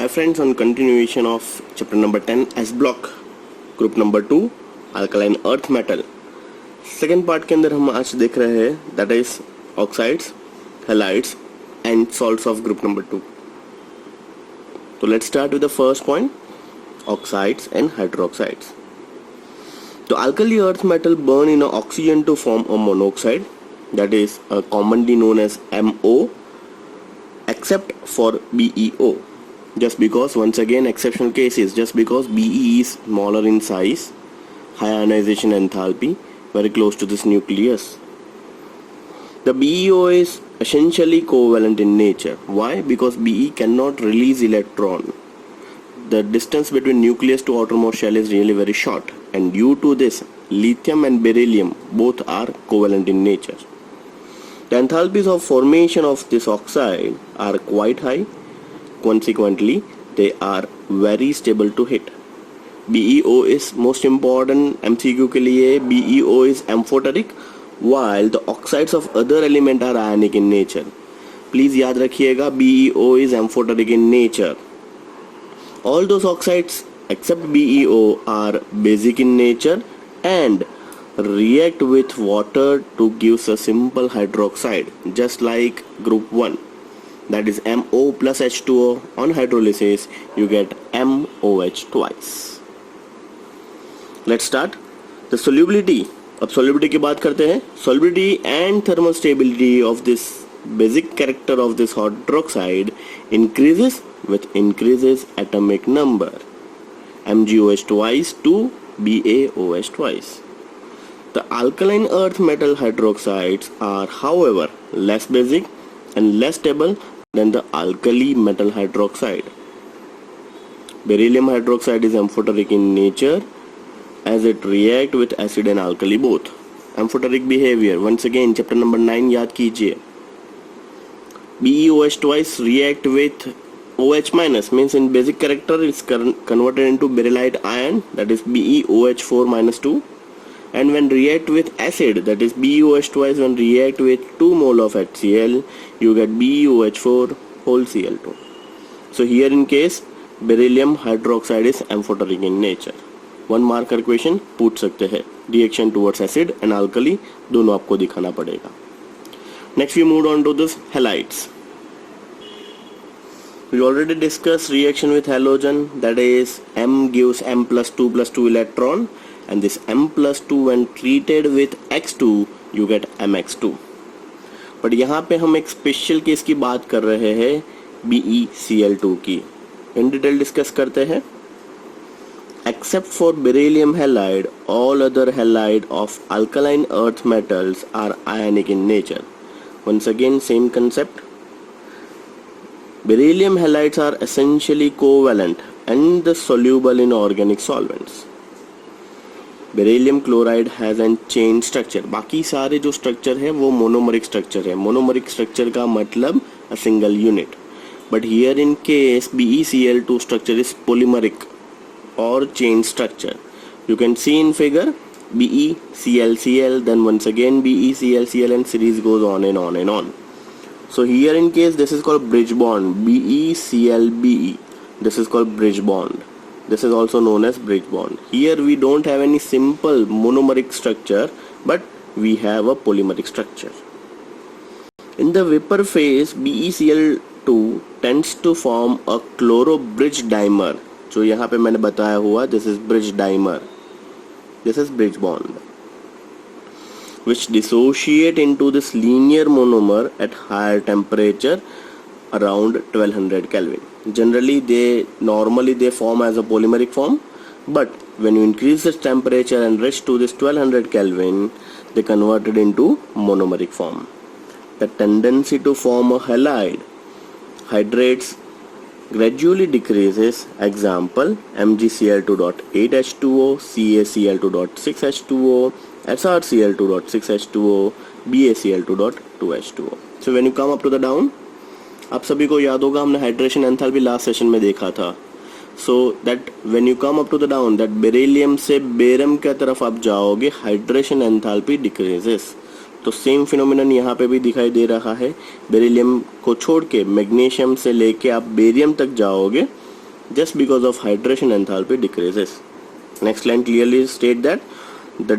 Hi friends, on continuation of chapter number 10 S block group number 2 alkaline earth metal second part के अंदर हम आज देख रहे हैं that is oxides, halides and salts of group number 2. So let's start with the first point, oxides and hydroxides. So alkali earth metal burn in oxygen to form a monoxide, that is commonly known as MO, except for BeO. Just because, once again, exceptional cases, just because Be is smaller in size, high ionization enthalpy, very close to this nucleus. The BeO is essentially covalent in nature. Why? Because Be cannot release electron. The distance between nucleus to outermost shell is really very short, and due to this, lithium and beryllium both are covalent in nature. The enthalpies of formation of this oxide are quite high. Consequently, they are very stable to hit. BeO is most important MCQ के लिए. BeO is amphoteric, while the oxides of other element are ionic in nature. Please याद रखिएगा, BeO is amphoteric in nature. All those oxides except BeO are basic in nature and react with water to give a simple hydroxide, just like group 1. That is MO plus H2O. On hydrolysis you get MOH twice. Let's start the solubility. अब solubility की बात करते हैं. Solubility and thermal stability of this basic character of this hydroxide increases with increases atomic number, MgOH twice to BaOH twice. The alkaline earth metal hydroxides are, however, less basic and less stable than the alkali metal hydroxide. Beryllium hydroxide is amphoteric in nature as it react with acid and alkali both. Amphoteric behavior, once again chapter number 9 याद कीजिए. BeOH twice react with OH minus, means in basic character it's converted into berylite ion, that is BeOH4 minus 2. And when react with acid, that is BeOH twice, when react with 2 mole of HCl, you get BeOH4 whole Cl2. So here in case beryllium hydroxide is amphoteric in nature. One marker question पूछ सकते हैं. Reaction towards acid and alkali दोनों आपको दिखाना पड़ेगा. Next we moved on to this halides. We already discussed reaction with halogen, that is M gives M plus 2 electron, and this M plus 2 when treated with X2 you get MX2. But यहाँ पे हम एक special case की बात कर रहे हैं BeCl2 की. इन डिटेल डिस्कस करते हैं. Except for beryllium halide, all other halide of alkaline earth metals are ionic in nature. Once again, same concept. Beryllium halides are essentially covalent and soluble in organic solvents. Beryllium chloride has a chain structure. बाकी सारे जो structure है वो monomeric structure है. Monomeric structure का मतलब a single unit. But here in case BeCl2 structure is polymeric or chain structure. You can see in figure BeClCl, then once again BeClCl, and series goes on and on and on. So here in case this is called bridge bond, BeClBe. This is called bridge bond. This is also known as bridge bond. Here we don't have any simple monomeric structure, but we have a polymeric structure. In the Vapor phase, BeCl2 tends to form a chloro bridge dimer. जो यहाँ पे मैंने बताया हुआ, this is bridge dimer. This is bridge bond, which dissociate into this linear monomer at higher temperature around 1200 Kelvin. Generally they form as a polymeric form, but when you increase this temperature and reach to this 1200 Kelvin, they converted into monomeric form. The tendency to form a halide, hydrates, gradually decreases. Example, MgCl2.8H2O, CaCl2.6H2O, SrCl2.6H2O, BaCl2.2H2O. So when you come up to the down, आप सभी को याद होगा हमने hydration enthalpy last session में देखा था. So that when you come up to the down, that beryllium से बेरम की तरफ आप जाओगे, हाइड्रेशन एंथैल्पी डिक्रीजेस. तो सेम फिनोमिनन यहाँ पे भी दिखाई दे रहा है. बेरिलियम को छोड़ के मैग्नीशियम से लेके आप बेरियम तक जाओगे just because of hydration enthalpy decreases. Next line clearly state that the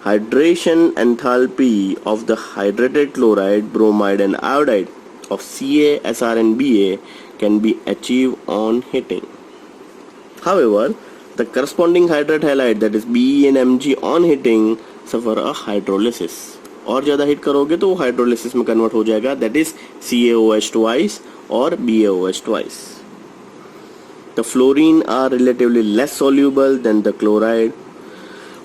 hydration enthalpy of the hydrated chloride, bromide and iodide of Ca, Sr and Ba can be achieved on heating. However, the corresponding hydrate halide that is Be and Mg on heating suffer a hydrolysis. और ज़्यादा heat करोगे तो वो hydrolysis में convert हो जाएगा, that is CaOH twice और BaOH twice. The fluorine are relatively less soluble than the chloride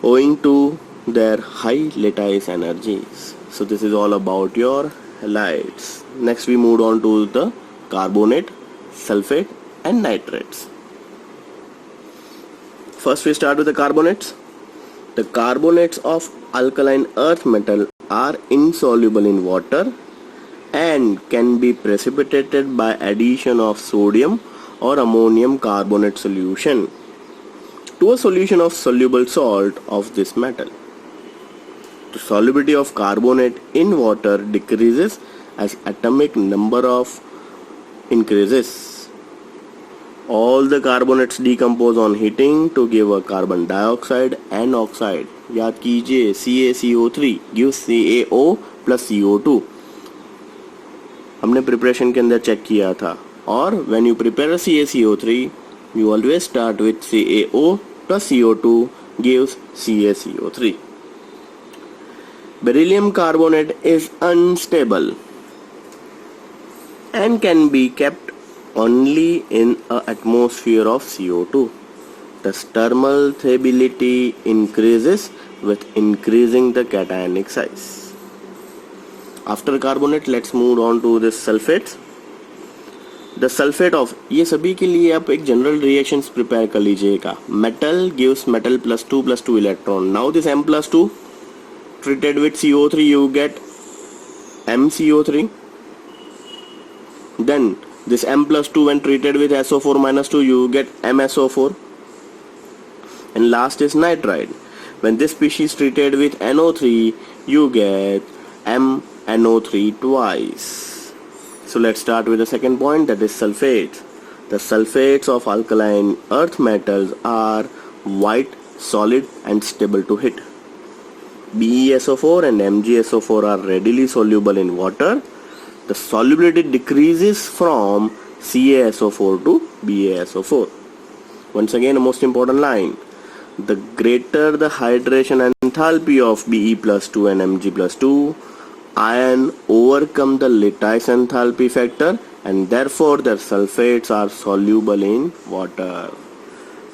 owing to their high lattice energies. So this is all about your halides. Next we moved on to the carbonate, sulfate and nitrates. First we start with the carbonates. The carbonates of alkaline earth metal are insoluble in water and can be precipitated by addition of sodium or ammonium carbonate solution to a solution of soluble salt of this metal. The solubility of carbonate in water decreases as atomic number of increases. All the carbonates decompose on heating to give a carbon dioxide and oxide. याद कीजिए CaCO3 gives CaO plus CO2. हमने preparation के अंदर check किया था. और when you prepare a CaCO3, you always start with CaO plus CO2 gives CaCO3. Beryllium carbonate is unstable and can be kept only in an atmosphere of CO2. The thermal increases with increasing the cationic size. After carbonate, let's move on to the sulfates. The sulfate of, ये सभी के लिए आप एक general reactions prepare कर लीजिएगा. Metal gives metal plus 2 electron. Now this M plus 2 treated with CO3 you get MCO3. Then this M plus 2 when treated with SO4 minus 2 you get MSO4. And last is nitride. When this species treated with NO3 you get MNO3 twice. So let's start with the second point, that is sulfates. The sulfates of alkaline earth metals are white, solid and stable to heat. BeSO4 and MgSO4 are readily soluble in water. The solubility decreases from CaSO4 to BaSO4. Once again, a most important line. The greater the hydration enthalpy of Be plus 2 and Mg plus 2, ion overcome the lattice enthalpy factor and therefore their sulfates are soluble in water.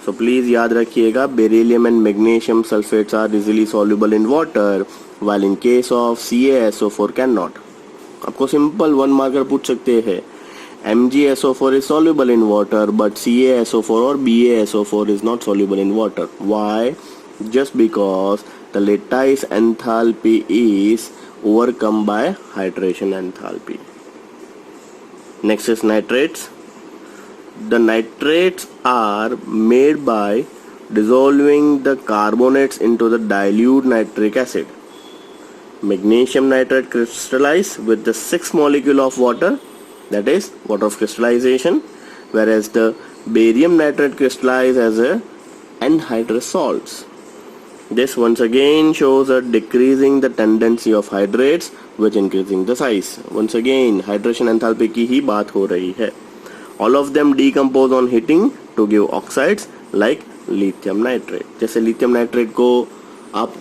So please याद रखिएगा, beryllium and magnesium sulfates are easily soluble in water while in case of CaSO4 cannot. आपको simple 1 marker पूछ सकते हैं, MgSO4 is soluble in water but CaSO4 or BaSO4 is not soluble in water. Why? Just because the lattice enthalpy is overcome by hydration enthalpy. Next is nitrates. The nitrates are made by dissolving the carbonates into the dilute nitric acid. Magnesium nitrate crystallize with the 6th molecule of water, that is water of crystallization, whereas the barium nitrate crystallize as a anhydrous salts. This once again shows a decreasing the tendency of hydrates with increasing the size. Once again hydration enthalpy की ही बात हो रही है. All of them decompose on heating to give oxides like lithium nitrate. जैसे lithium nitrate को आप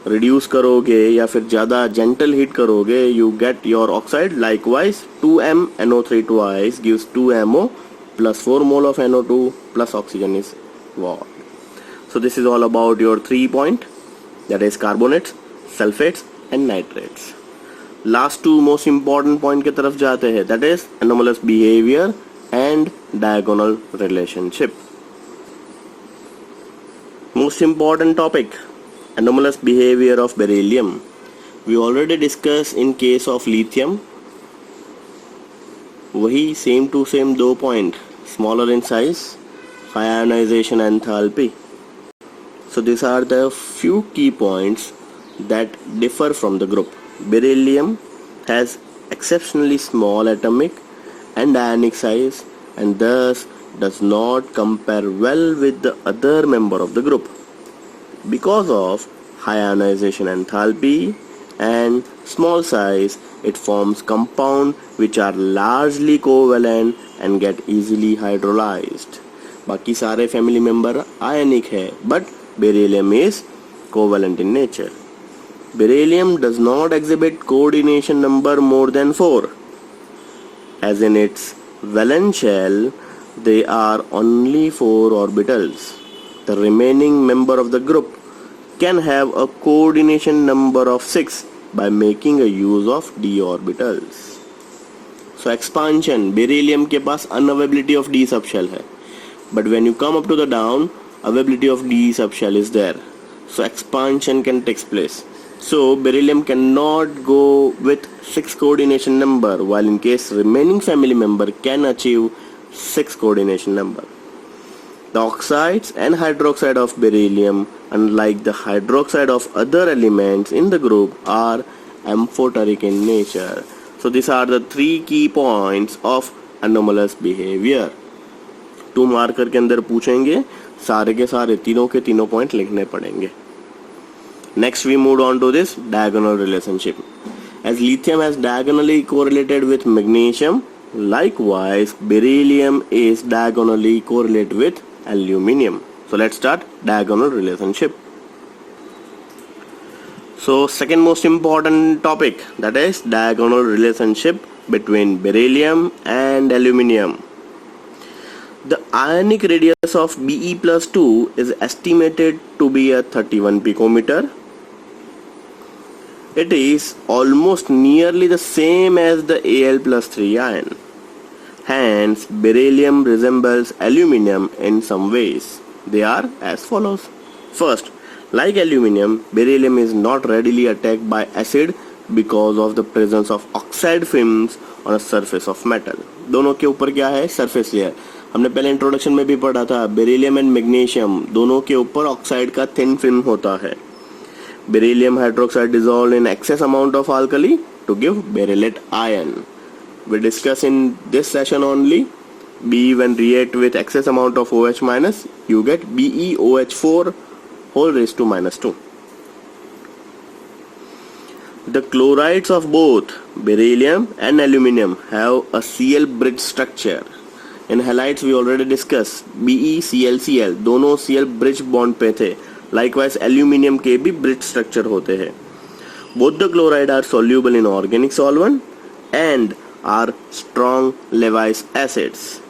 reduce करोगे या फिर ज़्यादा gentle heat करोगे, you get your oxide. Likewise 2MNO3 twice gives 2MO plus 4 mole of NO2 plus oxygen is what. So this is all about your 3 point, that is carbonates, sulfates and nitrates. Last 2 most important point के तरफ जाते हैं, that is anomalous behavior and diagonal relationship. Most important topic, anomalous behavior of beryllium. We already discussed in case of lithium. वही same to same 2 point, smaller in size, high ionization enthalpy. So these are the few key points that differ from the group. Beryllium has exceptionally small atomic and ionic size and thus does not compare well with the other member of the group. Because of high ionization enthalpy and small size, it forms compounds which are largely covalent and get easily hydrolyzed. बाकी सारे family member ionic है, but beryllium is covalent in nature. Beryllium does not exhibit coordination number more than 4. As in its valence shell, they are only 4 orbitals. The remaining member of the group can have a coordination number of 6 by making a use of d orbitals. So expansion, beryllium के पास unavailability of d subshell है, but when you come up to the down, availability of d subshell is there. So expansion can take place. So beryllium cannot go with 6 coordination number, while in case remaining family member can achieve 6 coordination number. The oxides and hydroxide of beryllium, unlike the hydroxide of other elements in the group, are amphoteric in nature. So these are the 3 key points of anomalous behavior. 2 marker के अंदर पूछेंगे, सारे के सारे तीनों के तीनों point लिखने पड़ेंगे. Next we moved on to this diagonal relationship. As lithium has diagonally correlated with magnesium, likewise beryllium is diagonally correlated with aluminium. So let's start diagonal relationship. So second most important topic, that is diagonal relationship between beryllium and aluminium. The ionic radius of Be plus 2 is estimated to be a 31 picometer. It is almost nearly the same as the Al plus 3 ion. Hence, beryllium resembles aluminium in some ways. They are as follows. First, like aluminium, beryllium is not readily attacked by acid because of the presence of oxide films on a surface of metal. दोनों के ऊपर क्या है? Surface layer. हमने पहले introduction में भी पढ़ा था, बेरिलियम एंड मैग्नीशियम दोनों के ऊपर ऑक्साइड का थिन फिल्म होता है. Beryllium hydroxide dissolved in excess amount of alkali to give berylate ion. We discuss in this session only. Be when react with excess amount of OH minus, you get BeOH4 whole raised to minus 2. The chlorides of both beryllium and aluminium have a Cl bridge structure. In halides we already discussed BeClCl दोनों Cl bridge bond पे थे. Likewise aluminium के भी bridge structure होते हैं. Both the chloride are soluble in organic solvent and are strong Lewis acids.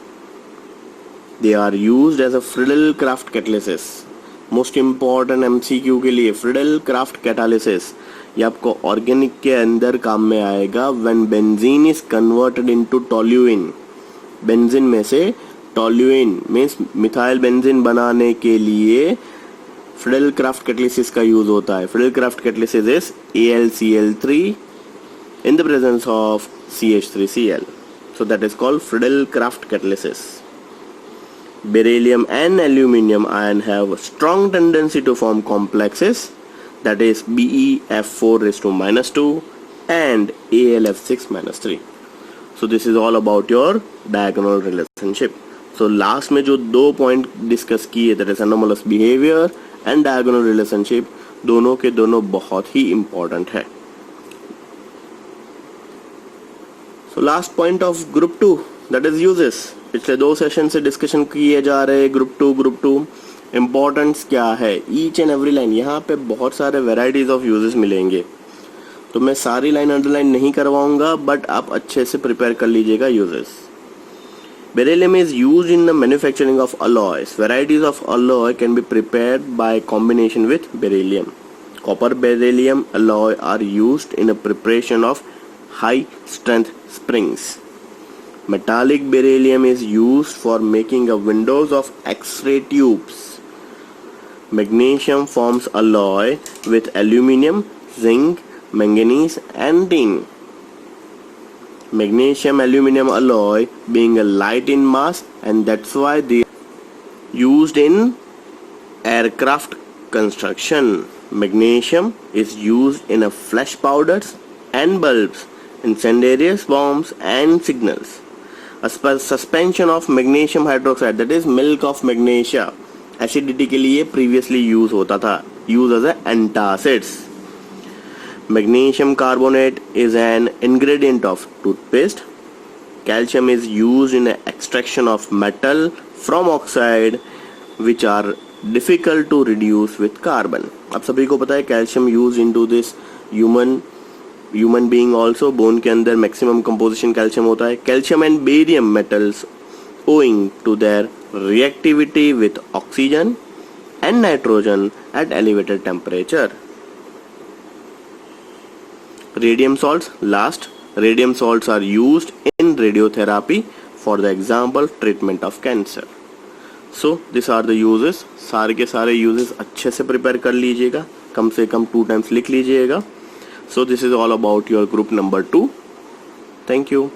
They are used as a Friedel-Crafts catalysis. Most important MCQ के लिए Friedel-Crafts catalysis ये आपको organic के अंदर काम में आएगा. When benzene is converted into toluene, benzene में से टोल्यूइन मीन्स मिथाइल बेंजीन बनाने के लिए फ्रिडेल-क्राफ्ट कैटलिसिस का यूज होता है. Friedel Craft catalysis is AlCl3 in the presence of CH3Cl. So that is called Friedel-Crafts catalysis. Beryllium and aluminium ion have a strong tendency to form complexes, that is BeF4 raised to minus 2 and AlF6 minus 3. So this is all about your diagonal relationship. So last में जो 2 point discuss किए, that is anomalous behavior and diagonal relationship, दोनों के दोनों बहुत ही important है. So last point of group 2, that is uses. पिछले 2 session से डिस्कशन किए जा रहे ग्रुप 2 इम्पोर्टेंस क्या है. ईच एंड एवरी लाइन, यहाँ पे बहुत सारे वेराइटीज ऑफ यूजेस मिलेंगे, तो मैं सारी लाइन अंडरलाइन नहीं करवाऊंगा, बट आप अच्छे से प्रिपेयर कर लीजिएगा uses. Beryllium is used in the manufacturing of alloys. Varieties of alloy can be prepared by combination with beryllium. Copper beryllium alloy are used in a preparation of high strength springs. Metallic beryllium is used for making a windows of X-ray tubes. Magnesium forms alloy with aluminium, zinc, manganese and tin. Magnesium aluminium alloy being a light in mass, and that's why they are used in aircraft construction. Magnesium is used in a flash powders and bulbs, incendiaries bombs and signals. Suspension of magnesium hydroxide, that is milk of magnesia, acidity के लिए previously use होता था, use as antacids. Magnesium carbonate is an ingredient of toothpaste. Calcium is used in extraction of metal from oxide which are difficult to reduce with carbon. अब सभी को पता है calcium use into this human being also. Bone के अंदर maximum composition calcium होता है. Calcium and barium metals owing to their reactivity with oxygen and nitrogen at elevated temperature. Radium salts, last. Radium salts are used in radiotherapy, for the example treatment of cancer. So these are the uses. सारे के सारे uses अच्छे से prepare कर लीजिएगा, कम से कम 2 times लिख लीजिएगा. So this is all about your group number 2. Thank you.